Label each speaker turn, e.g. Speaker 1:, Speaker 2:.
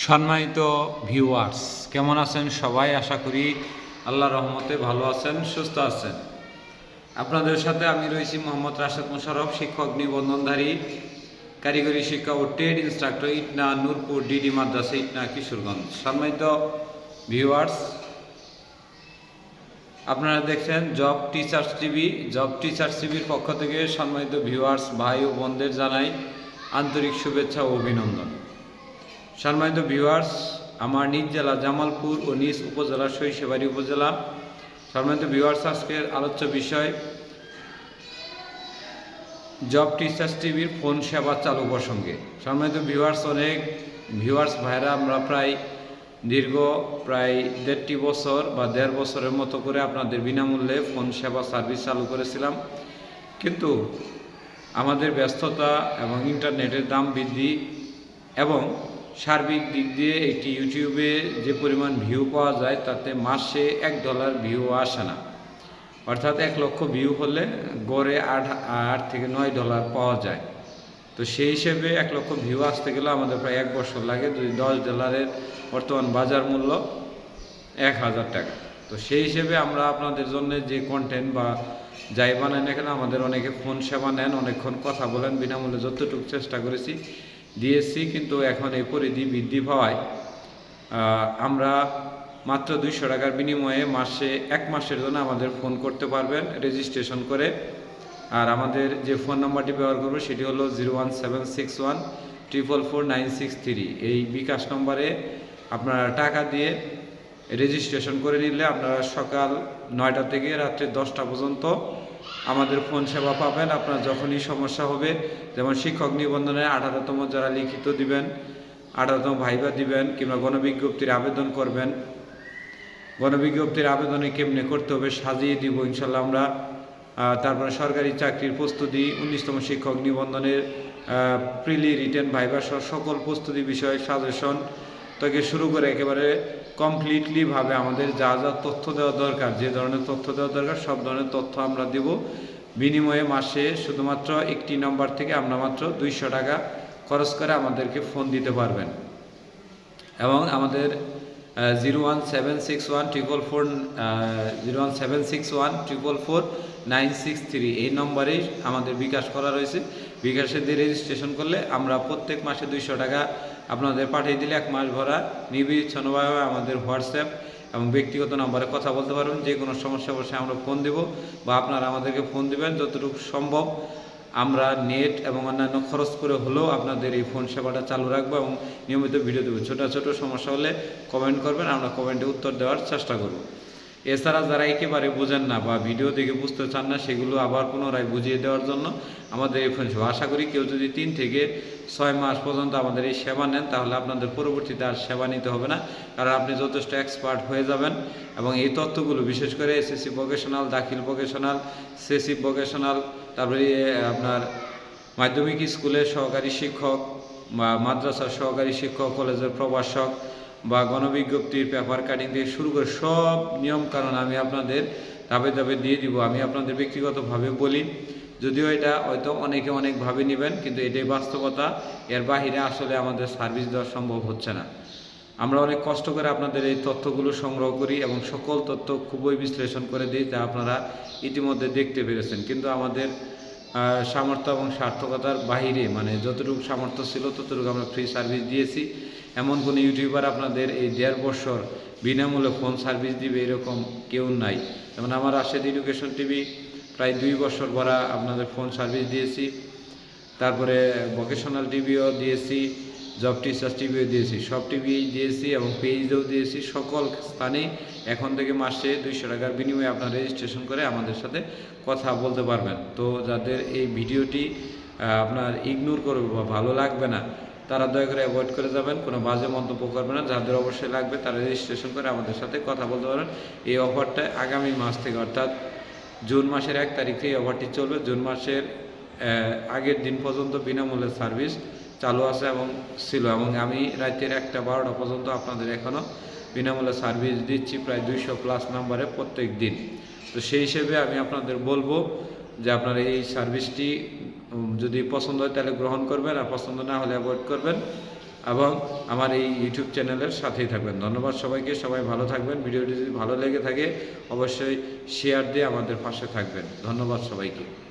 Speaker 1: সম্মানিত ভিউয়ার্স, কেমন আছেন সবাই? আশা করি আল্লাহর রহমতে ভালো আছেন, সুস্থ আছেন। আপনাদের সাথে আমি রয়েছি মোহাম্মদ রাশেদ মোশাররফ, শিক্ষক নিবন্ধনধারী, কারিগরি শিক্ষা ও trade instructor, Itna Nurpur DD মাদ্রাসা, ইটনা, কিশোরগঞ্জ। সম্মানিত ভিউয়ার্স, আপনারা দেখছেন job teachers TV. Job teachers টিভির পক্ষ থেকে সম্মানিত ভিউয়ার্স, ভাই ও বোনদের জানাই আন্তরিক শুভেচ্ছা ও অভিনন্দন। সম্মানিত ভিউয়ার্স, আমার নিজ জেলা জামালপুর ও নিজ উপজেলা সরিষাবাড়ি উপজেলা। সম্মানিত ভিউয়ার্স, আজকের আলোচ্য বিষয় জব টিচার্স টিভির ফোন সেবা চালু প্রসঙ্গে। সম্মানিত ভিউয়ার্স, অনেক ভিউয়ার্স ভাইরা আমরা দীর্ঘ প্রায় 1.5 বছর বা 1.5 বছরের মতো করে আপনাদের বিনামূল্যে ফোন সেবা সার্ভিস চালু করেছিলাম, কিন্তু আমাদের ব্যস্ততা এবং ইন্টারনেটের দাম বৃদ্ধি এবং সার্বিক দিক দিয়ে একটি ইউটিউবে যে পরিমাণ ভিউ পাওয়া যায় তাতে মাসে $1 ভিউ আসে না। অর্থাৎ 1 লক্ষ ভিউ হলে গড়ে $8 থেকে $9 পাওয়া যায়। তো সেই হিসেবে 1 লক্ষ ভিউ আসতে গেলে আমাদের প্রায় 1 বছর লাগে। যদি $10 বর্তমান বাজার মূল্য 1000 টাকা। তো সেই হিসেবে আমরা আপনাদের জন্য যে কন্টেন্ট বা যাই বানাই না কেন, আমাদের অনেকে ফোন সেবা নেন, অনেকক্ষণ কথা বলেন, বিনামূল্যে যতটুকু চেষ্টা করেছি দিয়েছি, কিন্তু এখন এই পরিধি বৃদ্ধি পাওয়ায় আমরা মাত্র $200 বিনিময়ে মাসে 1 মাসের জন্য আমাদের ফোন করতে পারবেন রেজিস্ট্রেশন করে। আর আমাদের যে ফোন নাম্বারটি ব্যবহার করবো সেটি হলো 01761444963। এই বিকাশ নম্বরে আপনারা টাকা দিয়ে রেজিস্ট্রেশন করে নিলে আপনারা সকাল 9টা থেকে রাত্রে 10টা পর্যন্ত আমাদের ফোন সেবা পাবেন। আপনার যখনই সমস্যা হবে, যেমন শিক্ষক নিবন্ধনে 18তম যারা লিখিত দিবেন, 18তম ভাইবা দিবেন, কিংবা গণবিজ্ঞপ্তির আবেদন করবেন, গণবিজ্ঞপ্তির আবেদনে কেমনে করতে হবে সাজিয়ে দিব ইনশাল্লাহ আমরা। তারপরে সরকারি চাকরির প্রস্তুতি, 19তম শিক্ষক নিবন্ধনের প্রিলি রিটেন ভাইবা সহ সকল প্রস্তুতি বিষয়ক সাজেশন থেকে শুরু করে একেবারে কমপ্লিটলিভাবে আমাদের যা যা তথ্য দেওয়া দরকার, যে ধরনের তথ্য দেওয়া দরকার সব ধরনের তথ্য আমরা দেব। বিনিময়ে মাসে শুধুমাত্র একটি নম্বর থেকে আমরা মাত্র $200 খরচ করে আমাদেরকে ফোন দিতে পারবেন। এবং আমাদের 01761444963 এই নম্বরেই আমাদের বিকাশ করা রয়েছে। বিকাশে দিয়ে রেজিস্ট্রেশন করলে আমরা প্রত্যেক মাসে $200 আপনাদের পাঠিয়ে দিলে 1 মাস ভরা নির্বিচ্ছিন্নভাবে আমাদের হোয়াটসঅ্যাপ এবং ব্যক্তিগত নম্বরে কথা বলতে পারবেন। যে কোনো সমস্যা অবশ্যই আমরা ফোন দেব বা আপনারা আমাদেরকে ফোন দেবেন। যতটুকু সম্ভব আমরা নেট এবং অন্যান্য খরচ করে হলেও আপনাদের এই ফোন সেবাটা চালু রাখবো এবং নিয়মিত ভিডিও দেবো। ছোটো ছোটো সমস্যা হলে কমেন্ট করবেন, আমরা কমেন্টে উত্তর দেওয়ার চেষ্টা করব। এছাড়া যারা একেবারে বোঝেন না বা ভিডিও দেখে বুঝতে চান না, সেগুলো আবার পুনরায় বুঝিয়ে দেওয়ার জন্য আমাদের এই ফোন সেবা। আশা করি কেউ যদি 3 থেকে 6 মাস পর্যন্ত আমাদের এই সেবা নেন, তাহলে আপনাদের পরবর্তীতে আর সেবা নিতে হবে না, কারণ আপনি যথেষ্ট এক্সপার্ট হয়ে যাবেন। এবং এই তথ্যগুলো বিশেষ করে এসএসসি ভোকেশনাল, দাখিল ভোকেশনাল, সেসি ভোকেশনাল, তারপরে আপনার মাধ্যমিক স্কুলের সহকারী শিক্ষক বা মাদ্রাসার সহকারী শিক্ষক, কলেজের প্রভাষক বা গণবিজ্ঞপ্তির পেপার কাটিং থেকে শুরু করে সব নিয়মকানুন আমি আপনাদের ধাপে ধাপে দিয়ে দিব। আমি আপনাদের ব্যক্তিগতভাবে বলি, যদিও এটা হয়তো অনেকে অনেকভাবে নেবেন, কিন্তু এটাই বাস্তবতা। এর বাহিরে আসলে আমাদের সার্ভিস দেওয়া সম্ভব হচ্ছে না। আমরা অনেক কষ্ট করে আপনাদের এই তথ্যগুলো সংগ্রহ করি এবং সকল তথ্য খুবই বিশ্লেষণ করে দিই, যা আপনারা ইতিমধ্যে দেখতে পেরেছেন। কিন্তু আমাদের সামর্থ্য এবং সার্থকতার বাহিরে, মানে যতটুকু সামর্থ্য ছিল ততটুকু আমরা ফ্রি সার্ভিস দিয়েছি। এমন কোনো ইউটিউবার আপনাদের এই 1.5 বছর বিনামূল্যে ফোন সার্ভিস দিবে এরকম কেউ নাই। যেমন আমার রাশেদ এডুকেশন টিভি প্রায় 2 বছর ভরা আপনাদের ফোন সার্ভিস দিয়েছি। তারপরে ভোকেশনাল টিভিও দিয়েছি, জব টিচার্স টিভিও দিয়েছি, সব টিভি দিয়েছি এবং পেজেও দিয়েছি। সকল স্থানেই এখন থেকে মাসে $200 বিনিময়ে আপনার রেজিস্ট্রেশন করে আমাদের সাথে কথা বলতে পারবেন। তো যাদের এই ভিডিওটি আপনার ইগনোর করবে বা ভালো লাগবে না, তারা দয়া করে অ্যাভয়েড করে যাবেন, কোনো বাজে মন্তব্য করবে না। যাদের অবশ্যই লাগবে তারা রেজিস্ট্রেশন করে আমাদের সাথে কথা বলতে পারবেন। এই অফারটা আগামী মাস থেকে, অর্থাৎ জুন মাসের 1 তারিখ থেকে অফারটি চলবে। জুন মাসের আগের দিন পর্যন্ত বিনামূল্যে সার্ভিস চালু আছে এবং ছিল, এবং আমি রাতের 1টা-12টা পর্যন্ত আপনাদের এখনও বিনামূল্যে সার্ভিস দিচ্ছি প্রায় 200+ নাম্বারে প্রত্যেক দিন। তো সেই হিসেবে আমি আপনাদের বলবো যে আপনারা এই সার্ভিসটি যদি পছন্দ হয় তাহলে গ্রহণ করবেন, আর পছন্দ না হলে অ্যাভয়েড করবেন। এবং আমার এই ইউটিউব চ্যানেলের সাথেই থাকবেন। ধন্যবাদ সবাইকে, সবাই ভালো থাকবেন। ভিডিওটি যদি ভালো লেগে থাকে অবশ্যই শেয়ার দিয়ে আমাদের পাশে থাকবেন। ধন্যবাদ সবাইকে।